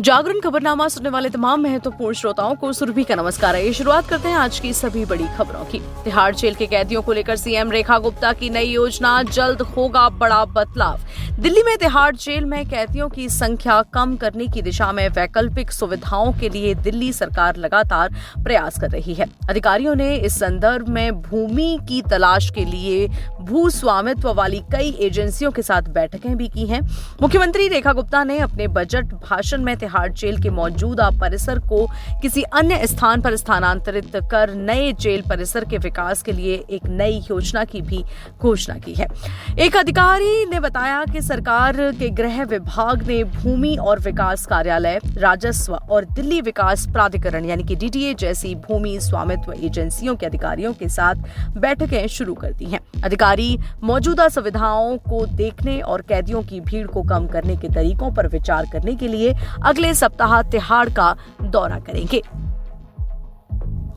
जागरण खबरनामा सुनने वाले तमाम महत्वपूर्ण श्रोताओं को सुरभि का नमस्कार है। शुरुआत करते हैं आज की सभी बड़ी खबरों की। तिहाड़ जेल के कैदियों को लेकर सीएम रेखा गुप्ता की नई योजना, जल्द होगा बड़ा बदलाव। दिल्ली में तिहाड़ जेल में कैदियों की संख्या कम करने की दिशा में वैकल्पिक सुविधाओं के लिए दिल्ली सरकार लगातार प्रयास कर रही है। अधिकारियों ने इस संदर्भ में भूमि की तलाश के लिए भू स्वामित्व वाली कई एजेंसियों के साथ बैठकें भी की हैं। मुख्यमंत्री रेखा गुप्ता ने अपने बजट भाषण में तिहाड़ जेल के मौजूदा परिसर को किसी अन्य स्थान पर स्थानांतरित कर नए जेल परिसर के विकास के लिए एक नई योजना की भी घोषणा की है। एक अधिकारी ने बताया कि सरकार के गृह विभाग ने भूमि और विकास कार्यालय, राजस्व और दिल्ली विकास प्राधिकरण यानी कि डीडीए जैसी भूमि स्वामित्व एजेंसियों के अधिकारियों के साथ बैठकें शुरू कर दी हैं। अधिकारी मौजूदा सुविधाओं को देखने और कैदियों की भीड़ को कम करने के तरीकों पर विचार करने के लिए अगले सप्ताह तिहाड़ का दौरा करेंगे।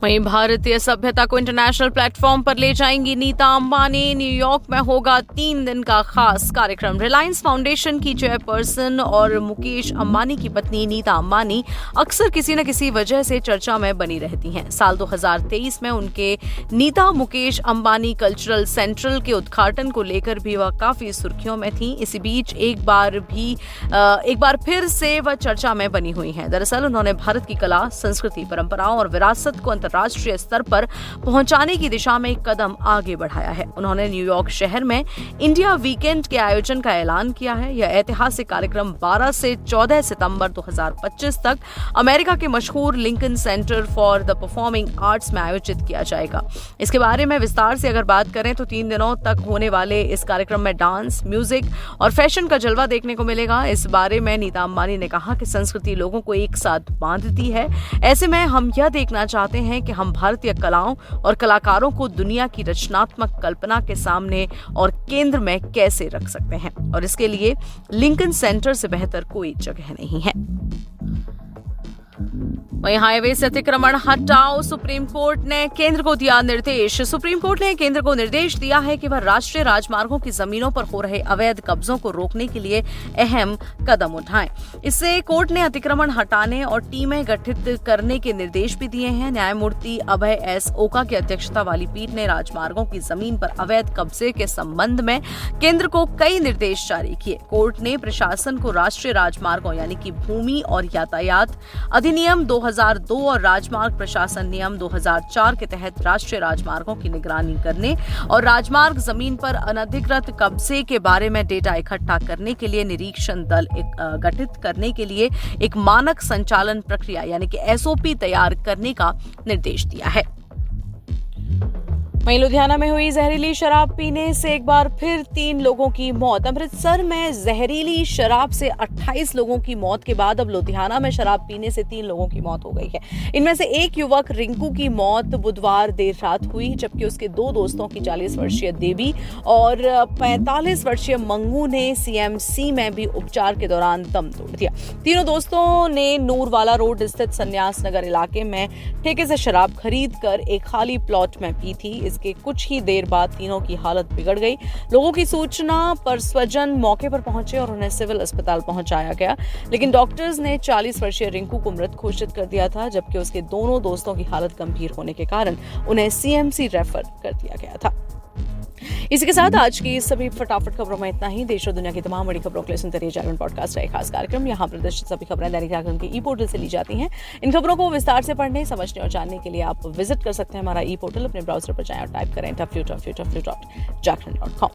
वहीं भारतीय सभ्यता को इंटरनेशनल प्लेटफॉर्म पर ले जाएंगी नीता अंबानी। न्यूयॉर्क में होगा 3 दिन का खास कार्यक्रम। रिलायंस फाउंडेशन की चेयरपर्सन और मुकेश अंबानी की पत्नी नीता अंबानी अक्सर किसी न किसी वजह से चर्चा में बनी रहती हैं। साल 2023 में उनके नीता मुकेश अंबानी कल्चरल सेंट्रल के उद्घाटन को लेकर भी वह काफी सुर्खियों में थी। इसी बीच एक बार फिर से वह चर्चा में बनी हुई हैं। दरअसल उन्होंने भारत की कला, संस्कृति, परंपराओं और विरासत को राष्ट्रीय स्तर पर पहुंचाने की दिशा में एक कदम आगे बढ़ाया है। उन्होंने न्यूयॉर्क शहर में इंडिया वीकेंड के आयोजन का ऐलान किया है। यह ऐतिहासिक कार्यक्रम 12 से 14 सितंबर 2025 तक अमेरिका के मशहूर Lincoln centre for the performing arts में आयोजित किया जाएगा। इसके बारे में विस्तार से अगर बात करें तो 3 दिनों तक होने वाले इस कार्यक्रम में डांस, म्यूजिक और फैशन का जलवा देखने को मिलेगा। इस बारे में नीता अंबानी ने कहा कि संस्कृति लोगों को एक साथ बांधती है। ऐसे में हम यह देखना चाहते हैं कि हम भारतीय कलाओं और कलाकारों को दुनिया की रचनात्मक कल्पना के सामने और केंद्र में कैसे रख सकते हैं, और इसके लिए लिंकन सेंटर से बेहतर कोई जगह नहीं है। वहीं हाईवे से अतिक्रमण हटाओ, सुप्रीम कोर्ट ने केंद्र को दिया निर्देश। सुप्रीम कोर्ट ने केंद्र को निर्देश दिया है कि वह राष्ट्रीय राजमार्गों की जमीनों पर हो रहे अवैध कब्जों को रोकने के लिए अहम कदम उठाएं। इससे कोर्ट ने अतिक्रमण हटाने और टीमें गठित करने के निर्देश भी दिए हैं। न्यायमूर्ति अभय एस ओका की अध्यक्षता वाली पीठ ने राजमार्गों की जमीन पर अवैध कब्जे के संबंध में केंद्र को कई निर्देश जारी किए। कोर्ट ने प्रशासन को राष्ट्रीय राजमार्गों यानी कि भूमि और यातायात अधिनियम 2002 और राजमार्ग प्रशासन नियम 2004 के तहत राष्ट्रीय राजमार्गों की निगरानी करने और राजमार्ग जमीन पर अनधिकृत कब्जे के बारे में डेटा इकट्ठा करने के लिए निरीक्षण दल गठित करने के लिए एक मानक संचालन प्रक्रिया यानी कि एसओपी तैयार करने का निर्देश दिया है। वहीं लुधियाना में हुई जहरीली शराब पीने से एक बार फिर 3 लोगों की मौत। अमृतसर में जहरीली शराब से 28 लोगों की मौत के बाद अब लुधियाना में शराब पीने से 3 लोगों की मौत हो गई है। इनमें से एक युवक रिंकू की मौत बुधवार देर रात हुई, जबकि उसके 2 दोस्तों की 40 वर्षीय देवी और 45 वर्षीय मंगू ने सीएमसी में भी उपचार के दौरान दम तोड़ दिया। तीनों दोस्तों ने नूरवाला रोड स्थित संन्यास नगर इलाके में ठेके से शराब खरीद कर एक खाली प्लॉट में पी थी। इसके कुछ ही देर बाद तीनों की हालत बिगड़ गई। लोगों की सूचना पर स्वजन मौके पर पहुंचे और उन्हें सिविल अस्पताल पहुंचाया गया, लेकिन डॉक्टर्स ने 40 वर्षीय रिंकू को मृत घोषित कर दिया था, जबकि उसके दोनों दोस्तों की हालत गंभीर होने के कारण उन्हें सीएमसी रेफर कर दिया गया था। इसी के साथ आज की सभी फटाफट खबरों में इतना ही। देश और दुनिया की तमाम बड़ी खबरों के लिए सुनते रहिए जागरण पॉडकास्ट का एक खास कार्यक्रम। यहाँ प्रदर्शित सभी खबरें दैनिक जागरण के ई पोर्टल से ली जाती हैं। इन खबरों को विस्तार से पढ़ने, समझने और जानने के लिए आप विजिट कर सकते हैं हमारा ई पोर्टल। अपने ब्राउजर पर जाएं और टाइप करें www.jagran.com।